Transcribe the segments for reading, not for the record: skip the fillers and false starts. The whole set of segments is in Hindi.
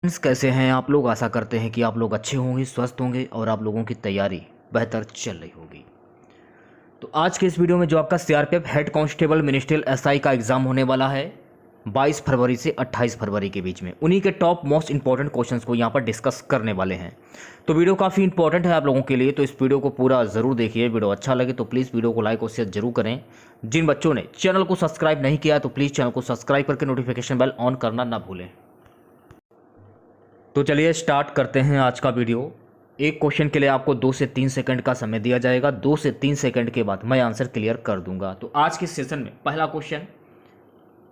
फ्रेंड्स, कैसे हैं आप लोग। आशा करते हैं कि आप लोग अच्छे होंगे, स्वस्थ होंगे और आप लोगों की तैयारी बेहतर चल रही होगी। तो आज के इस वीडियो में जो आपका CRPF head constable ministerial SI का एग्ज़ाम होने वाला है 22 फरवरी से 28 फरवरी के बीच में, उन्हीं के टॉप मोस्ट इंपॉर्टेंट क्वेश्चंस को यहाँ पर डिस्कस करने वाले हैं। तो वीडियो काफ़ी इंपॉर्टेंट है आप लोगों के लिए, तो इस वीडियो को पूरा ज़रूर देखिए। वीडियो अच्छा लगे तो प्लीज़ वीडियो को लाइक और शेयर जरूर करें। जिन बच्चों ने चैनल को सब्सक्राइब नहीं किया तो प्लीज़ चैनल को सब्सक्राइब करके नोटिफिकेशन बेल ऑन करना ना भूलें। तो चलिए स्टार्ट करते हैं आज का वीडियो। एक क्वेश्चन के लिए आपको 2 से 3 सेकंड का समय दिया जाएगा। 2 से 3 सेकंड के बाद मैं आंसर क्लियर कर दूंगा। तो आज के सेशन में पहला क्वेश्चन,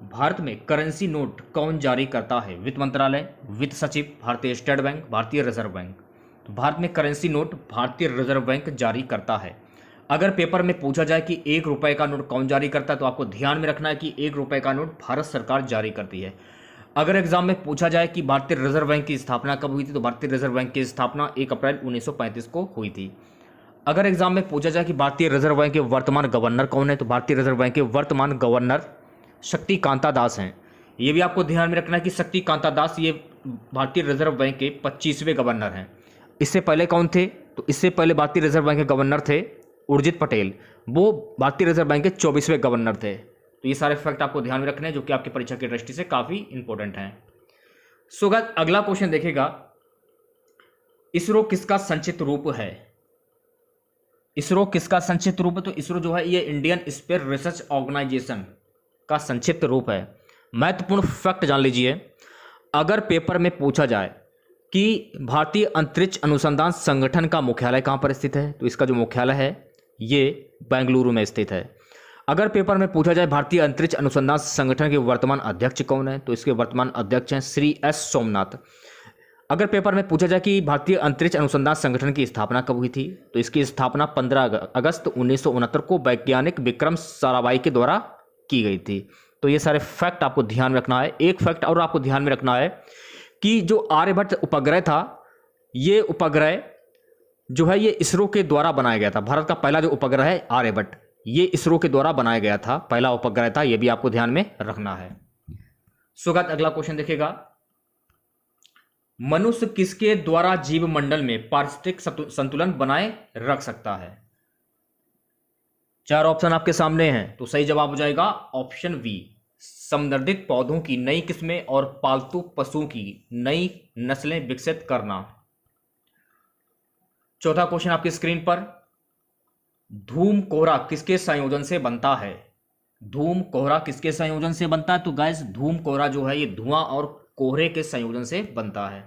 भारत में करेंसी नोट कौन जारी करता है? वित्त मंत्रालय, वित्त सचिव, भारतीय स्टेट बैंक, भारतीय रिजर्व बैंक। तो भारत में करेंसी नोट भारतीय रिजर्व बैंक जारी करता है। अगर पेपर में पूछा जाए कि 1 रुपये का नोट कौन जारी करता है, तो आपको ध्यान में रखना है कि 1 रुपये का नोट भारत सरकार जारी करती है। अगर एग्जाम में पूछा जाए कि भारतीय रिजर्व बैंक की स्थापना कब हुई थी, तो भारतीय रिजर्व बैंक की स्थापना 1 अप्रैल 1935 को हुई थी। अगर एग्जाम में पूछा जाए कि भारतीय रिजर्व बैंक के वर्तमान गवर्नर कौन है, तो भारतीय रिजर्व बैंक के वर्तमान गवर्नर शक्ति कांता दास हैं। ये भी आपको ध्यान में रखना है कि शक्ति कांता दास ये भारतीय रिजर्व बैंक के 25वें गवर्नर हैं। इससे पहले कौन थे? तो इससे पहले भारतीय रिजर्व बैंक के गवर्नर थे उर्जित पटेल, वो भारतीय रिजर्व बैंक के 24वें गवर्नर थे। तो ये सारे फैक्ट आपको ध्यान में रखने हैं, जो कि आपकी परीक्षा की दृष्टि से काफी इंपॉर्टेंट हैं। सो गाइस, अगला क्वेश्चन देखेगा, इसरो किसका संक्षिप्त रूप है? इसरो किसका संक्षिप्त रूप है? तो इसरो जो है ये इंडियन स्पेस रिसर्च ऑर्गेनाइजेशन का संक्षिप्त रूप है। महत्वपूर्ण फैक्ट जान लीजिए, अगर पेपर में पूछा जाए कि भारतीय अंतरिक्ष अनुसंधान संगठन का मुख्यालय कहां पर स्थित है, तो इसका जो मुख्यालय है ये बेंगलुरु में स्थित है। अगर पेपर में पूछा जाए भारतीय अंतरिक्ष अनुसंधान संगठन के वर्तमान अध्यक्ष कौन है, तो इसके वर्तमान अध्यक्ष हैं श्री एस सोमनाथ। अगर पेपर में पूछा जाए कि भारतीय अंतरिक्ष अनुसंधान संगठन की स्थापना कब हुई थी, तो इसकी स्थापना 15 अगस्त 1969 को वैज्ञानिक विक्रम साराभाई के द्वारा की गई थी। तो ये सारे फैक्ट आपको ध्यान में रखना है। एक फैक्ट और आपको ध्यान में रखना है कि जो आर्यभट्ट उपग्रह था, ये उपग्रह जो है ये इसरो के द्वारा बनाया गया था। भारत का पहला जो उपग्रह है आर्यभट्ट, ये इसरो के द्वारा बनाया गया था, पहला उपग्रह था। यह भी आपको ध्यान में रखना है। सुगत अगला क्वेश्चन देखेगा, मनुष्य किसके द्वारा जीव मंडल में पारिस्थितिक संतुलन बनाए रख सकता है? 4 ऑप्शन आपके सामने हैं, तो सही जवाब हो जाएगा ऑप्शन बी, संवर्धित पौधों की नई किस्में और पालतू पशुओं की नई नस्लें विकसित करना। चौथा क्वेश्चन आपकी स्क्रीन पर, धूम कोहरा किसके संयोजन से बनता है? धूम कोहरा किसके संयोजन से बनता है? तो गाइस, धूम कोहरा जो है ये धुआं और कोहरे के संयोजन से बनता है।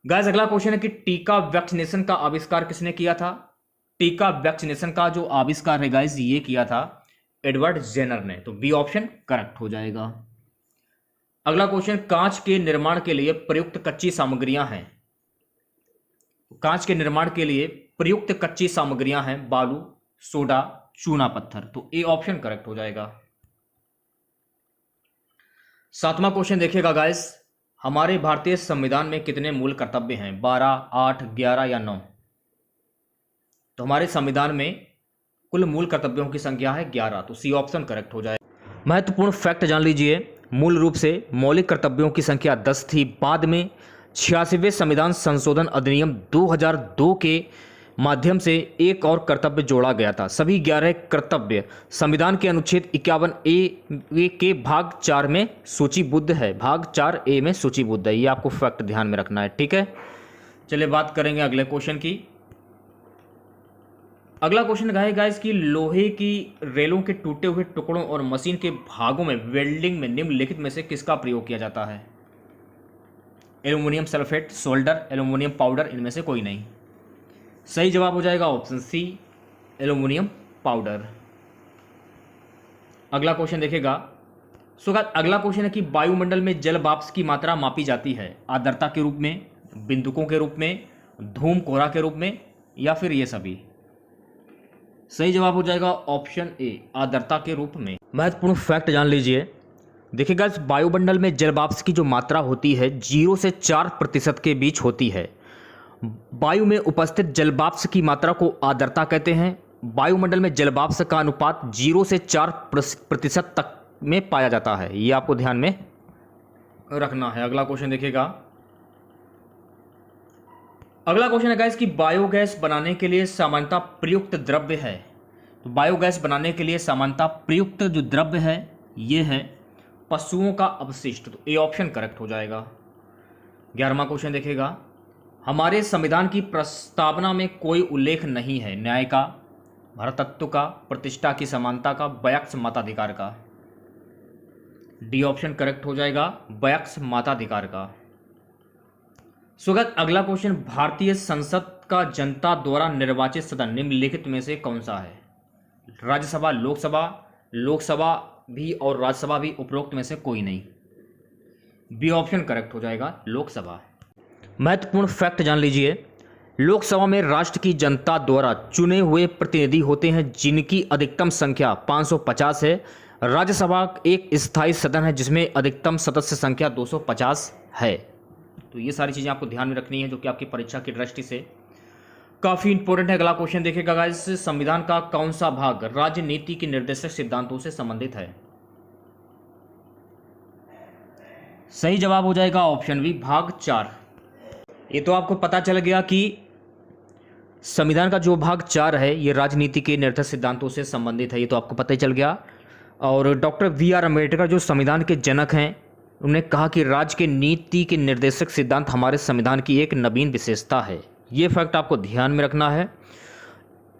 गाइस, अगला क्वेश्चन है कि टीका वैक्सीनेशन का आविष्कार किसने किया था? टीका वैक्सीनेशन का जो आविष्कार है गाइस, ये किया था एडवर्ड जेनर ने। तो बी ऑप्शन करेक्ट हो जाएगा। अगला क्वेश्चन, कांच के निर्माण के लिए प्रयुक्त कच्ची सामग्रियां हैं। कांच के निर्माण के लिए प्रयुक्त कच्ची सामग्रियां हैं बालू, सोडा, चूना पत्थर। तो ए ऑप्शन करेक्ट हो जाएगा। 7वां क्वेश्चन देखिएगा गाइस, हमारे भारतीय संविधान में कितने मूल कर्तव्य हैं? 12, 8, 11 या 9? तो हमारे संविधान में कुल मूल कर्तव्यों की संख्या है 11। तो सी ऑप्शन करेक्ट हो जाएगा। महत्वपूर्ण फैक्ट जान लीजिए, मूल रूप से मौलिक कर्तव्यों की संख्या 10 थी। बाद में 86वें संविधान संशोधन अधिनियम 2002 के माध्यम से एक और कर्तव्य जोड़ा गया था। सभी 11 कर्तव्य संविधान के अनुच्छेद 51A के भाग 4 में सूचीबद्ध है। भाग 4A में सूचीबद्ध है। ये आपको फैक्ट ध्यान में रखना है, ठीक है। चलिए बात करेंगे अगले क्वेश्चन की। अगला क्वेश्चन है गाइस कि लोहे की रेलों के टूटे हुए टुकड़ों और मशीन के भागों में वेल्डिंग में निम्नलिखित में से किसका प्रयोग किया जाता है? Aluminium sulphate, solder, aluminium powder, इनमें से कोई नहीं। सही जवाब हो जाएगा ऑप्शन सी, एल्यूमिनियम पाउडर। अगला क्वेश्चन देखेगा, अगला क्वेश्चन है कि वायुमंडल में जल वाष्प की मात्रा मापी जाती है आर्द्रता के रूप में, बिंदुकों के रूप में, धूम कोहरा के रूप में, या फिर ये सभी? सही जवाब हो जाएगा ऑप्शन ए, आर्द्रता के रूप में। महत्वपूर्ण फैक्ट जान लीजिए, देखिएगा वायुमंडल में जल वाष्प की जो मात्रा होती है 0 से 4% के बीच होती है। वायु में उपस्थित जल वाष्प की मात्रा को आर्द्रता कहते हैं। वायुमंडल में जल वाष्प का अनुपात 0 से 4% तक में पाया जाता है। ये आपको ध्यान में रखना है। अगला क्वेश्चन देखिएगा, अगला क्वेश्चन है गाइस कि बायोगैस बनाने के लिए सामान्यतः प्रयुक्त द्रव्य है। तो बायोगैस बनाने के लिए सामान्यतः प्रयुक्त जो द्रव्य है ये है पशुओं का अपशिष्ट। तो ए ऑप्शन करेक्ट हो जाएगा। 11वां क्वेश्चन देखेगा, हमारे संविधान की प्रस्तावना में कोई उल्लेख नहीं है न्याय का, भ्रातृत्व का, प्रतिष्ठा की समानता का, वयस्क मताधिकार का। डी ऑप्शन करेक्ट हो जाएगा, वयस्क मताधिकार का। स्वागत अगला क्वेश्चन, भारतीय संसद का जनता द्वारा निर्वाचित सदन निम्नलिखित में से कौन सा है? राज्यसभा, लोकसभा भी और राज्यसभा भी, उपरोक्त में से कोई नहीं। बी ऑप्शन करेक्ट हो जाएगा, लोकसभा। महत्वपूर्ण फैक्ट जान लीजिए, लोकसभा में राष्ट्र की जनता द्वारा चुने हुए प्रतिनिधि होते हैं जिनकी अधिकतम संख्या 550 है। राज्यसभा एक स्थायी सदन है जिसमें अधिकतम सदस्य संख्या 250 है। तो ये सारी चीज़ें आपको ध्यान में रखनी है जो कि आपकी परीक्षा की दृष्टि से काफ़ी इंपॉर्टेंट है। अगला क्वेश्चन देखिएगा गाइस, संविधान का कौन सा भाग राजनीति के निर्देशक सिद्धांतों से संबंधित है? सही जवाब हो जाएगा ऑप्शन बी, भाग 4। ये तो आपको पता चल गया कि संविधान का जो भाग 4 है ये राजनीति के निर्देशक सिद्धांतों से संबंधित है, ये तो आपको पता ही चल गया। और डॉक्टर बी.आर. अम्बेडकर जो संविधान के जनक हैं उन्होंने कहा कि राज्य के नीति के निर्देशक सिद्धांत हमारे संविधान की एक नवीन विशेषता है। ये फैक्ट आपको ध्यान में रखना है।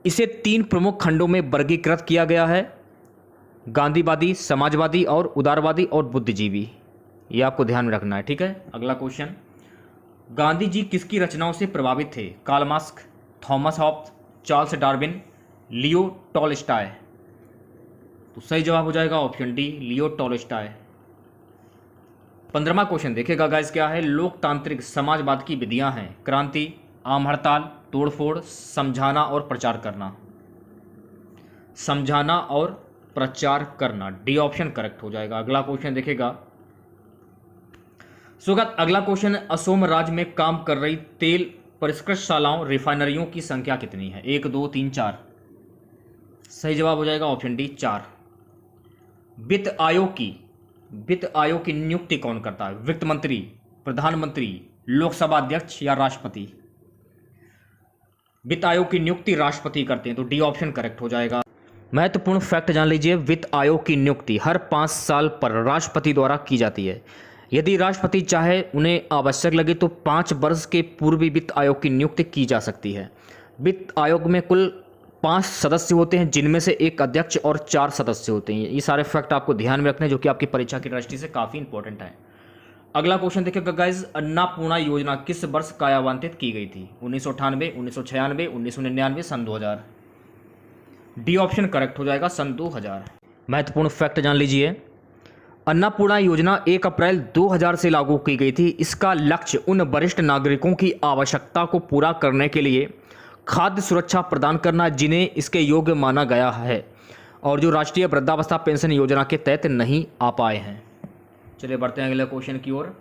इसे 3 प्रमुख खंडों में वर्गीकृत किया गया है, गांधीवादी, समाजवादी और उदारवादी और बुद्धिजीवी। ये आपको ध्यान में रखना है, ठीक है। अगला क्वेश्चन, गांधी जी किसकी रचनाओं से प्रभावित थे? Karl Marx, Thomas Hobbes, Charles Darwin, Leo Tolstoy. तो सही जवाब हो जाएगा ऑप्शन डी, लियो टॉलस्टॉय। 15वां क्वेश्चन देखेगा गाइस क्या है, लोकतांत्रिक समाजवाद की विधियां हैं क्रांति, आम हड़ताल, तोड़फोड़, समझाना और प्रचार करना। समझाना और प्रचार करना, डी ऑप्शन करेक्ट हो जाएगा। अगला क्वेश्चन देखेगा स्वागत अगला क्वेश्चन, असोम राज्य में काम कर रही तेल परिष्कृतशालाओं रिफाइनरियों की संख्या कितनी है? 1, 2, 3, 4। सही जवाब हो जाएगा ऑप्शन डी, 4। वित्त आयोग की नियुक्ति कौन करता है? वित्त मंत्री, प्रधानमंत्री, लोकसभा अध्यक्ष या राष्ट्रपति? वित्त आयोग की नियुक्ति राष्ट्रपति करते हैं, तो डी ऑप्शन करेक्ट हो जाएगा। महत्वपूर्ण फैक्ट जान लीजिए, वित्त आयोग की नियुक्ति हर 5 साल पर राष्ट्रपति द्वारा की जाती है। यदि राष्ट्रपति चाहे उन्हें आवश्यक लगे तो 5 वर्ष के पूर्व भी वित्त आयोग की नियुक्ति की जा सकती है। वित्त आयोग में कुल 5 सदस्य होते हैं जिनमें से 1 अध्यक्ष और 4 सदस्य होते हैं। ये सारे फैक्ट आपको ध्यान में रखने जो कि आपकी परीक्षा की दृष्टि से काफ़ी इंपॉर्टेंट है। अगला क्वेश्चन देखिएगा गाइस, अन्नपूर्णा योजना किस वर्ष कार्यान्वित की गई थी? 1998, 1996, 1999, सन 2000। डी ऑप्शन करेक्ट हो जाएगा, सन 2000। महत्वपूर्ण फैक्ट जान लीजिए, अन्नपूर्णा योजना 1 अप्रैल 2000 से लागू की गई थी। इसका लक्ष्य उन वरिष्ठ नागरिकों की आवश्यकता को पूरा करने के लिए खाद्य सुरक्षा प्रदान करना जिन्हें इसके योग्य माना गया है और जो राष्ट्रीय वृद्धावस्था पेंशन योजना के तहत नहीं आ पाए हैं। चलिए बढ़ते हैं अगले क्वेश्चन की ओर।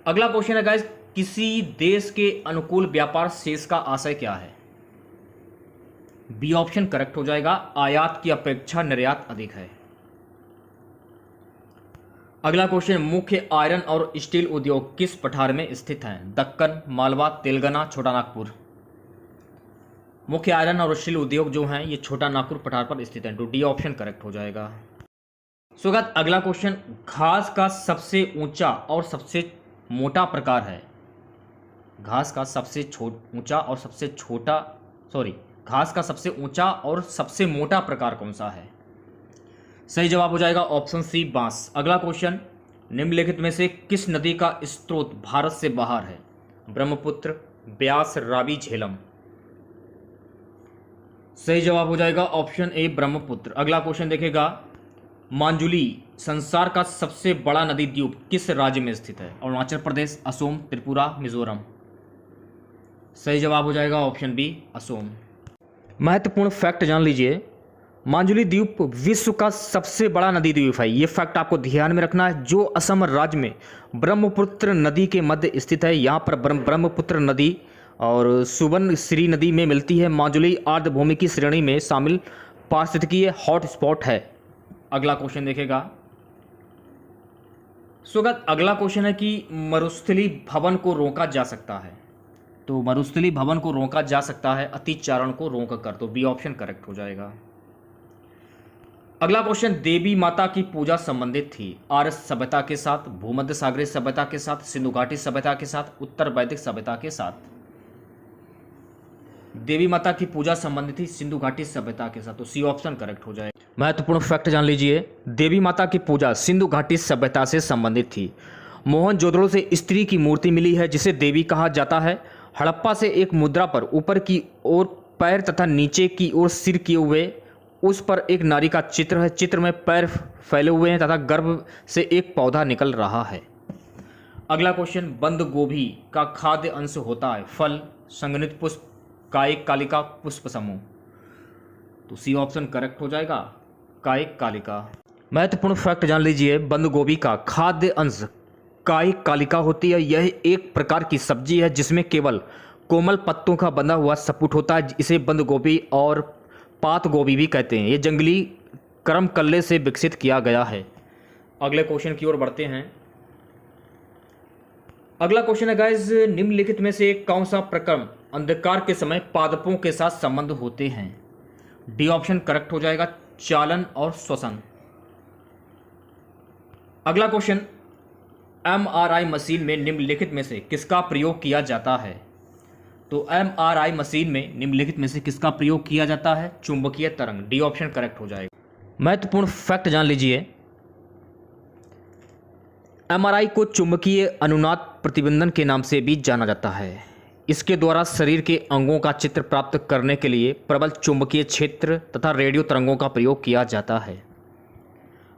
अगला क्वेश्चन है गाइस, किसी देश के अनुकूल व्यापार शेष का आशय क्या है? बी ऑप्शन करेक्ट हो जाएगा, आयात की अपेक्षा निर्यात अधिक है। अगला क्वेश्चन, मुख्य आयरन और स्टील उद्योग किस पठार में स्थित हैं? दक्कन, मालवा, तेलंगाना, छोटा नागपुर। मुख्य आयरन और स्टील उद्योग जो हैं ये छोटा नागपुर पठार पर स्थित हैं, तो डी ऑप्शन करेक्ट हो जाएगा। स्वागत अगला क्वेश्चन, घास का सबसे ऊंचा और सबसे मोटा प्रकार है? घास का सबसे ऊंचा और सबसे मोटा प्रकार कौन सा है? सही जवाब हो जाएगा ऑप्शन सी, बांस। अगला क्वेश्चन, निम्नलिखित में से किस नदी का स्रोत भारत से बाहर है? ब्रह्मपुत्र, ब्यास, रावी, झेलम। सही जवाब हो जाएगा ऑप्शन ए, ब्रह्मपुत्र। अगला क्वेश्चन देखेगा, मांजुली संसार का सबसे बड़ा नदी द्वीप किस राज्य में स्थित है? अरुणाचल प्रदेश, असोम, त्रिपुरा, मिजोरम। सही जवाब हो जाएगा ऑप्शन बी, असोम। महत्वपूर्ण फैक्ट जान लीजिए, मांजुली द्वीप विश्व का सबसे बड़ा नदी द्वीप है। ये फैक्ट आपको ध्यान में रखना है, जो असम राज्य में ब्रह्मपुत्र नदी के मध्य स्थित है। यहाँ पर ब्रह्मपुत्र नदी और सुबर्णश्री नदी में मिलती है। मांजुली आर्द्रभूमि की श्रेणी में शामिल पारिस्थितिकीय हॉट स्पॉट है। अगला क्वेश्चन देखेगा स्वागत अगला क्वेश्चन है कि मरुस्थलीकरण को रोका जा सकता है? तो मरुस्थली भवन को रोका जा सकता है अतिचारण को रोक कर, तो बी ऑप्शन करेक्ट हो जाएगा। अगला क्वेश्चन, देवी माता की पूजा संबंधित थी आर्य सभ्यता के साथ, भूमध्य सागरीय सभ्यता के साथ, सिंधु घाटी सभ्यता के साथ, उत्तर वैदिक सभ्यता के साथ। देवी माता की पूजा संबंधित थी सिंधु घाटी सभ्यता के साथ, तो सी ऑप्शन करेक्ट हो जाएगा। महत्वपूर्ण फैक्ट जान लीजिए, देवी माता की पूजा सिंधु घाटी सभ्यता से संबंधित थी। मोहनजोदड़ो से स्त्री की मूर्ति मिली है जिसे देवी कहा जाता है। हड़प्पा से एक मुद्रा पर ऊपर की ओर पैर तथा नीचे की ओर सिर किए हुए उस पर एक नारी का चित्र है। चित्र में पैर फैले हुए हैं तथा गर्भ से एक पौधा निकल रहा है। अगला क्वेश्चन, बंद गोभी का खाद्य अंश होता है फल, संघनित पुष्प, कायिक कालिका, पुष्प समूह, तो सी ऑप्शन करेक्ट हो जाएगा, कायिक कालिका। महत्वपूर्ण फैक्ट जान लीजिए, बंद गोभी का खाद्य अंश कायिक कालिका होती है। यह एक प्रकार की सब्जी है जिसमें केवल कोमल पत्तों का बंधा हुआ सपुट होता है। इसे बंद गोभी और पात गोभी भी कहते हैं। ये जंगली करम कल्ले से विकसित किया गया है। अगले क्वेश्चन की ओर बढ़ते हैं। अगला क्वेश्चन है गाइस, निम्नलिखित में से कौन सा प्रक्रम अंधकार के समय पादपों के साथ संबंध होते हैं? डी ऑप्शन करेक्ट हो जाएगा, चालन और श्वसन। अगला क्वेश्चन, एमआरआई मशीन में निम्नलिखित में से किसका प्रयोग किया जाता है? तो एमआरआई मशीन में निम्नलिखित में से किसका प्रयोग किया जाता है? चुंबकीय तरंग। डी ऑप्शन करेक्ट हो जाएगा। महत्वपूर्ण फैक्ट जान लीजिए, एमआरआई को चुंबकीय अनुनाद प्रतिबिंबन के नाम से भी जाना जाता है। इसके द्वारा शरीर के अंगों का चित्र प्राप्त करने के लिए प्रबल चुंबकीय क्षेत्र तथा रेडियो तरंगों का प्रयोग किया जाता है।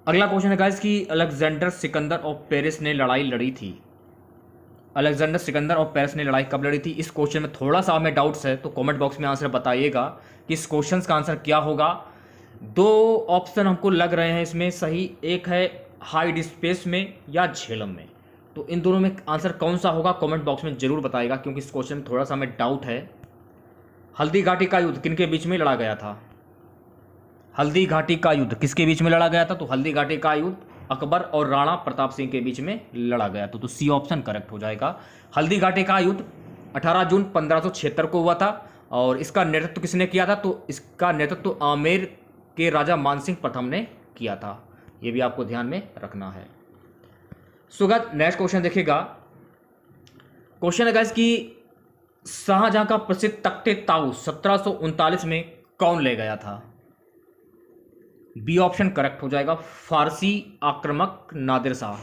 अगला क्वेश्चन है गाइस कि अलेक्जेंडर सिकंदर ऑफ पेरिस ने लड़ाई लड़ी थी। अलेक्जेंडर सिकंदर ऑफ पेरिस ने लड़ाई कब लड़ी थी? इस क्वेश्चन में थोड़ा सा हमें डाउट्स है, तो कमेंट बॉक्स में आंसर बताइएगा कि इस क्वेश्चन का आंसर क्या होगा। दो ऑप्शन हमको लग रहे हैं इसमें सही, एक है हाइड स्पेस में या झेलम में, तो इन दोनों में आंसर कौन सा होगा कमेंट बॉक्स में जरूर बताइएगा, क्योंकि इस क्वेश्चन में थोड़ा सा हमें डाउट है। हल्दी घाटी का युद्ध किनके बीच में लड़ा गया था? हल्दी घाटी का युद्ध किसके बीच में लड़ा गया था? तो हल्दी घाटी का युद्ध अकबर और राणा प्रताप सिंह के बीच में लड़ा गया था, तो सी ऑप्शन करेक्ट हो जाएगा। हल्दी घाटी का युद्ध 18 जून 1576 को हुआ था और इसका नेतृत्व किसने किया था? तो इसका नेतृत्व आमेर के राजा मानसिंह प्रथम ने किया था। ये भी आपको ध्यान में रखना है। सुगत नेक्स्ट क्वेश्चन देखिएगा। क्वेश्चन है गाइस कि शाहजहां का प्रसिद्ध तख्ते ताऊस 1739 में कौन ले गया था? बी ऑप्शन करेक्ट हो जाएगा, फारसी आक्रामक नादिर शाह।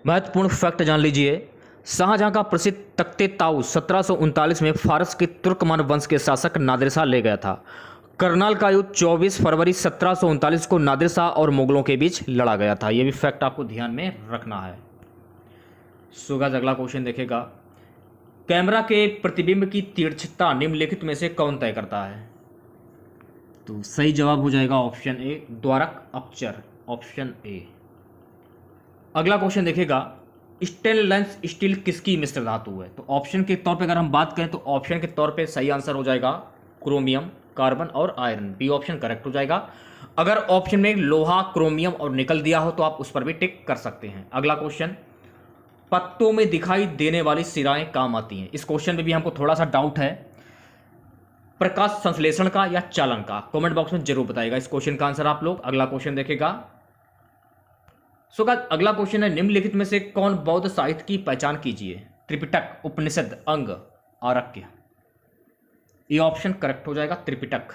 महत्वपूर्ण फैक्ट जान लीजिए, शाहजहां का प्रसिद्ध तख्ते ताऊस 1739 में फारस के तुर्कमान वंश के शासक नादिर शाह ले गया था। करनाल का युद्ध 24 फरवरी 1739 को नादिर शाह और मुगलों के बीच लड़ा गया था। यह भी फैक्ट आपको ध्यान में रखना है। सुगत अगला क्वेश्चन देखेगा, कैमरा के प्रतिबिंब की तिरछता निम्नलिखित में से कौन तय करता है? तो सही जवाब हो जाएगा option A, द्वारक aperture, option A. अगला क्वेश्चन देखेगा, स्टेनलेस स्टील किसकी मिश्र धातु है? तो ऑप्शन के तौर पे अगर हम बात करें तो ऑप्शन के तौर पे सही आंसर हो जाएगा क्रोमियम, कार्बन और आयरन। बी ऑप्शन करेक्ट हो जाएगा। अगर ऑप्शन में लोहा, क्रोमियम और निकल दिया हो तो आप उस पर भी टिक कर सकते हैं। अगला क्वेश्चन, पत्तों में दिखाई देने वाली सिराएं काम आती हैं। इस क्वेश्चन में भी हमको थोड़ा सा डाउट है, प्रकाश संश्लेषण का या चालन का? कमेंट बॉक्स में जरूर बताइएगा इस क्वेश्चन का आंसर आप लोग। अगला क्वेश्चन देखेगा। अगला क्वेश्चन है, निम्नलिखित में से कौन बौद्ध साहित्य की पहचान कीजिए? त्रिपिटक, उपनिषद, अंग, आरक्य। ये ऑप्शन करेक्ट हो जाएगा, त्रिपिटक।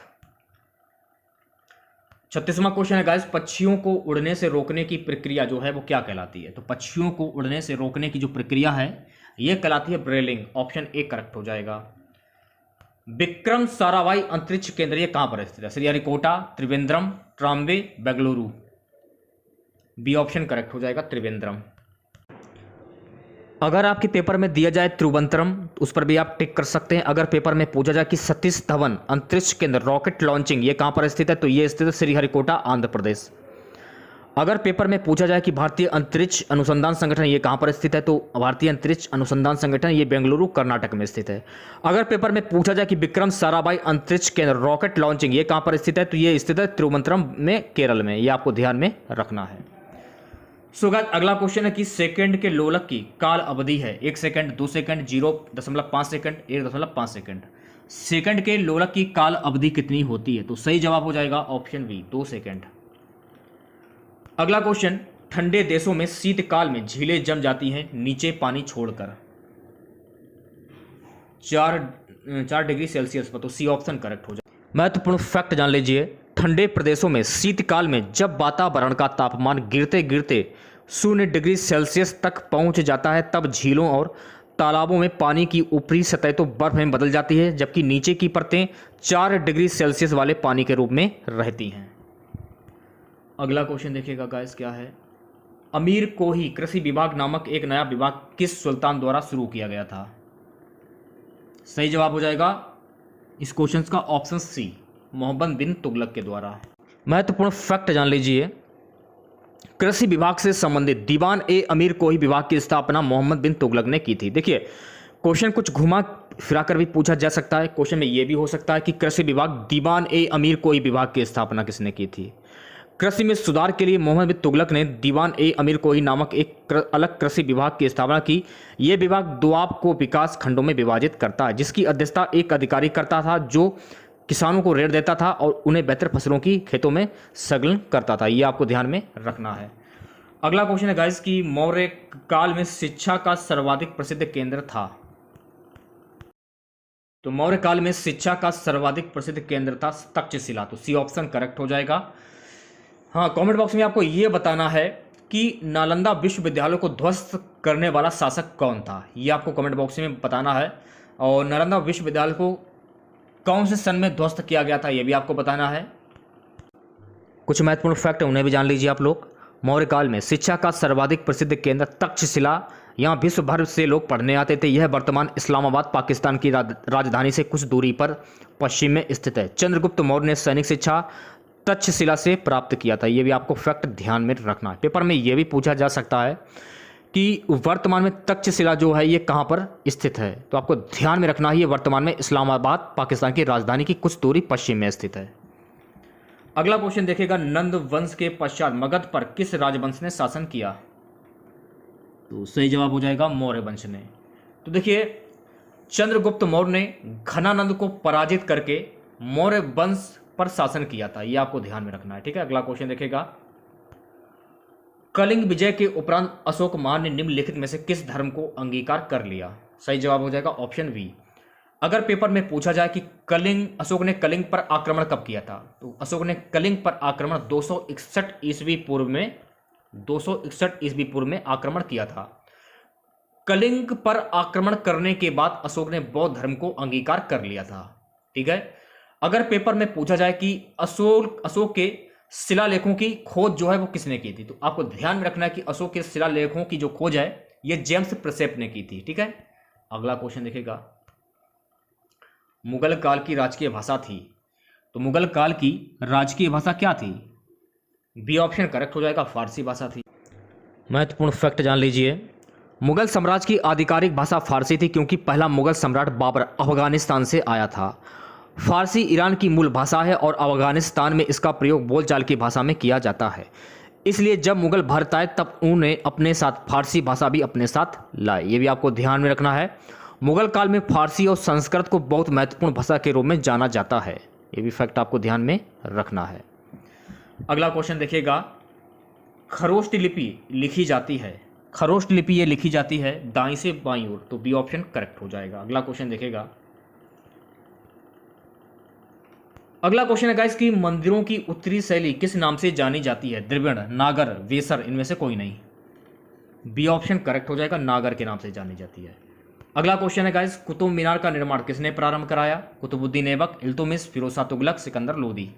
36वां क्वेश्चन है गाइस, पक्षियों को उड़ने से रोकने की प्रक्रिया जो है वो क्या कहलाती है? तो पक्षियों को उड़ने से रोकने की जो प्रक्रिया है ये कहलाती है ब्रेलिंग। ऑप्शन ए करेक्ट हो जाएगा। विक्रम साराभाई अंतरिक्ष केंद्र ये कहां पर स्थित है? Sriharikota, Trivandrum, Trombay, Bengaluru. B option correct हो जाएगा, त्रिवेंद्रम। अगर आपके पेपर में दिया जाए त्रिवेंद्रम उस पर भी आप टिक कर सकते हैं। अगर पेपर में पूछा जाए कि सतीश धवन अंतरिक्ष केंद्र रॉकेट लॉन्चिंग ये कहां पर स्थित है? तो ये स्थित है श्रीहरिकोटा, आंध्र प्रदेश। अगर पेपर में पूछा जाए कि भारतीय अंतरिक्ष अनुसंधान संगठन ये कहां पर स्थित है? तो भारतीय अंतरिक्ष अनुसंधान संगठन ये बेंगलुरु, कर्नाटक में स्थित है। अगर पेपर में पूछा जाए कि विक्रम साराभाई अंतरिक्ष केंद्र रॉकेट लॉन्चिंग ये कहां पर स्थित है? तो ये स्थित है त्रिवेंद्रम में, केरल में। ये आपको ध्यान में रखना है। सो गाइस अगला क्वेश्चन है कि सेकंड के लोलक की काल अवधि है 1 second, 2 second, 0.5 second, 1.5 second. Second के लोलक की काल अवधि कितनी होती है? तो सही जवाब हो जाएगा ऑप्शन बी 2 सेकंड। अगला क्वेश्चन, ठंडे देशों में शीतकाल में झीलें जम जाती हैं नीचे पानी छोड़कर 4 डिग्री सेल्सियस पर, तो सी ऑप्शन करेक्ट हो जाए। महत्वपूर्ण फैक्ट जान लीजिए, ठंडे प्रदेशों में शीतकाल में जब वातावरण का तापमान गिरते गिरते 0 डिग्री सेल्सियस तक पहुंच जाता है तब झीलों और तालाबों में पानी की ऊपरी सतह तो बर्फ में बदल जाती है जबकि नीचे की परतें 4 डिग्री सेल्सियस वाले पानी के रूप में रहती हैं। अगला क्वेश्चन देखिएगा गाइस क्या है, अमीर कोही कृषि विभाग नामक एक नया विभाग किस सुल्तान द्वारा शुरू किया गया था? सही जवाब हो जाएगा इस क्वेश्चन का ऑप्शन सी, मोहम्मद बिन तुगलक के द्वारा। महत्वपूर्ण फैक्ट जान लीजिए, कृषि विभाग से संबंधित दीवान ए अमीर कोही विभाग की स्थापना मोहम्मद बिन तुगलक ने की थी। देखिए क्वेश्चन कुछ घुमा फिरा कर भी पूछा जा सकता है। क्वेश्चन में यह भी हो सकता है कि कृषि विभाग दीवान ए अमीर कोही विभाग की स्थापना किसने की थी? कृषि में सुधार के लिए मोहम्मद बिन तुगलक ने दीवान ए अमीर कोही नामक एक अलग कृषि विभाग की स्थापना की। यह विभाग दोआब को विकास खंडों में विभाजित करता है जिसकी अध्यक्षता एक अधिकारी करता था जो किसानों को ऋण देता था और उन्हें बेहतर फसलों की खेतों में संलग्न करता था। ये आपको ध्यान में रखना है। अगला क्वेश्चन है गाइस कि मौर्य काल में शिक्षा का सर्वाधिक प्रसिद्ध केंद्र था। तो मौर्य काल में शिक्षा का सर्वाधिक प्रसिद्ध केंद्र था तक्षशिला, तो सी ऑप्शन करेक्ट हो जाएगा। हाँ, कमेंट बॉक्स में आपको ये बताना है कि नालंदा विश्वविद्यालय को ध्वस्त करने वाला शासक कौन था, ये आपको कमेंट बॉक्स में बताना है। और नालंदा विश्वविद्यालय को कौन से सन में ध्वस्त किया गया था ये भी आपको बताना है। कुछ महत्वपूर्ण फैक्ट उन्हें भी जान लीजिए आप लोग। मौर्य काल में शिक्षा का सर्वाधिक प्रसिद्ध केंद्र तक्षशिला, यहाँ विश्व भर से लोग पढ़ने आते थे। यह वर्तमान इस्लामाबाद पाकिस्तान की राजधानी से कुछ दूरी पर पश्चिम में स्थित है। चंद्रगुप्त मौर्य ने सैनिक शिक्षा तक्षशिला से प्राप्त किया था। ये भी आपको फैक्ट ध्यान में रखना है। पेपर में यह भी पूछा जा सकता है कि वर्तमान में तक्षशिला जो है ये कहाँ पर स्थित है, तो आपको ध्यान में रखना है ये वर्तमान में इस्लामाबाद पाकिस्तान की राजधानी की कुछ दूरी पश्चिम में स्थित है। अगला क्वेश्चन देखेगा, नंद वंश के पश्चात मगध पर किस राजवंश ने शासन किया? तो सही जवाब हो जाएगा मौर्य वंश ने। तो देखिए चंद्रगुप्त मौर्य ने घनानंद को पराजित करके मौर्य वंश पर शासन किया था, ये आपको ध्यान में रखना है। ठीक है, अगला क्वेश्चन देखेगा, कलिंग विजय के उपरांत अशोक महान ने निम्नलिखित में से किस धर्म को अंगीकार कर लिया? सही जवाब हो जाएगा ऑप्शन बी। अगर पेपर में पूछा जाए कि अशोक ने कलिंग पर आक्रमण कब किया था, तो अशोक ने कलिंग पर आक्रमण 261 ईस्वी पूर्व में आक्रमण किया था। कलिंग पर आक्रमण करने के बाद अशोक ने बौद्ध धर्म को अंगीकार कर लिया था। ठीक है, अगर पेपर में पूछा जाए कि अशोक के शिलालेखों की खोज जो है वो किसने की थी, तो आपको ध्यान में रखना है कि अशोक के शिलालेखों की जो खोज है ये जेम्स प्रिसेप ने की थी। ठीक है, अगला क्वेश्चन देखेगा, मुगल काल की राजकीय भाषा थी। तो मुगल काल की राजकीय भाषा क्या थी? बी ऑप्शन करेक्ट हो जाएगा, फारसी भाषा थी। महत्वपूर्ण फैक्ट जान लीजिए, मुगल साम्राज्य की आधिकारिक भाषा फारसी थी क्योंकि पहला मुगल सम्राट बाबर अफगानिस्तान से आया था। फारसी ईरान की मूल भाषा है और अफगानिस्तान में इसका प्रयोग बोलचाल की भाषा में किया जाता है। इसलिए जब मुगल भारत आए तब उन्होंने अपने साथ फारसी भाषा भी अपने साथ लाए। ये भी आपको ध्यान में रखना है। मुगल काल में फारसी और संस्कृत को बहुत महत्वपूर्ण भाषा के रूप में जाना जाता है। ये भी फैक्ट आपको ध्यान में रखना है। अगला क्वेश्चन देखिएगा, खरोष्ट लिपि लिखी जाती है। खरोष्ट लिपि ये लिखी जाती है दाईं से बाईं ओर, तो बी ऑप्शन करेक्ट हो जाएगा। अगला क्वेश्चन देखिएगा, अगला क्वेश्चन है गाइस कि मंदिरों की उत्तरी शैली किस नाम से जानी जाती है? द्रविड़, नागर, वेसर, इनमें से कोई नहीं। बी ऑप्शन करेक्ट हो जाएगा, नागर के नाम से जानी जाती है। अगला क्वेश्चन है गाइस, कुतुब मीनार का निर्माण किसने प्रारंभ कराया? कुतुबुद्दीन ऐबक, इल्तुतमिश, फिरोज शाह तुगलक, सिकंदर लोदी।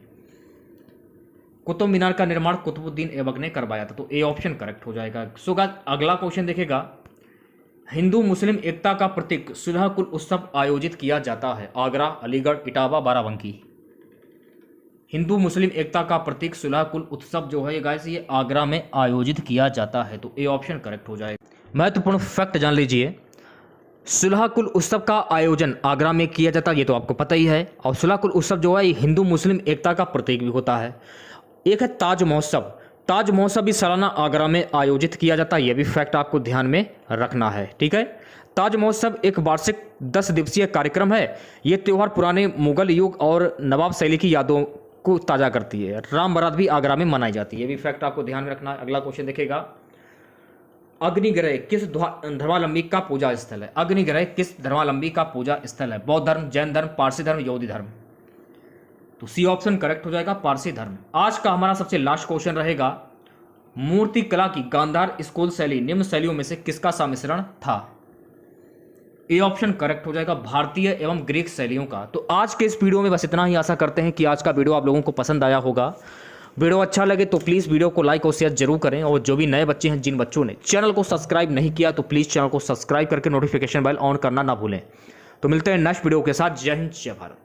कुतुब मीनार का निर्माण कुतुबुद्दीन ऐबक ने करवाया था, तो ए ऑप्शन करेक्ट हो जाएगा। सो गाइस अगला क्वेश्चन देखेगा, हिंदू मुस्लिम एकता का प्रतीक सुलह कुल उत्सव आयोजित किया जाता है। आगरा, अलीगढ़, इटावा, बाराबंकी। हिंदू मुस्लिम एकता का प्रतीक सुलह कुल उत्सव जो है गाइस ये आगरा में आयोजित किया जाता है, तो ए ऑप्शन करेक्ट हो जाएगा। महत्वपूर्ण फैक्ट जान लीजिए, सुलह कुल उत्सव का आयोजन आगरा में किया जाता है, ये तो आपको पता ही है। और सुलह कुल उत्सव जो है हिंदू मुस्लिम एकता का प्रतीक भी होता है। एक है ताज महोत्सव। ताज महोत्सव भी सालाना आगरा में आयोजित किया जाता है, यह भी फैक्ट आपको ध्यान में रखना है। ठीक है, ताज महोत्सव एक वार्षिक 10 दिवसीय कार्यक्रम है। यह त्यौहार पुराने मुगल युग और नवाब शैली की यादों को ताज़ा करती है। राम बारात भी आगरा में मनाई जाती है, यह भी फैक्ट आपको ध्यान में रखना है। अगला क्वेश्चन देखिएगा, अग्निग्रह किस धर्मावलंबी का पूजा स्थल है? अग्निग्रह किस धर्मावलंबी का पूजा स्थल है? बौद्ध धर्म, जैन धर्म, पारसी धर्म, यहूदी धर्म। तो सी ऑप्शन करेक्ट हो जाएगा, पारसी धर्म। आज का हमारा सबसे लास्ट क्वेश्चन रहेगा, मूर्ति कला की गांधार स्कूल शैली निम्न शैलियों में से किसका सम्मिश्रण था? ए ऑप्शन करेक्ट हो जाएगा, भारतीय एवं ग्रीक शैलियों का। तो आज के इस वीडियो में बस इतना ही। आशा करते हैं कि आज का वीडियो आप लोगों को पसंद आया होगा। वीडियो अच्छा लगे तो प्लीज़ वीडियो को लाइक और शेयर जरूर करें, और जो भी नए बच्चे हैं, जिन बच्चों ने चैनल को सब्सक्राइब नहीं किया, तो प्लीज़ चैनल को सब्सक्राइब करके नोटिफिकेशन बेल ऑन करना ना भूलें। तो मिलते हैं नेक्स्ट वीडियो के साथ। जय हिंद, जय भारत।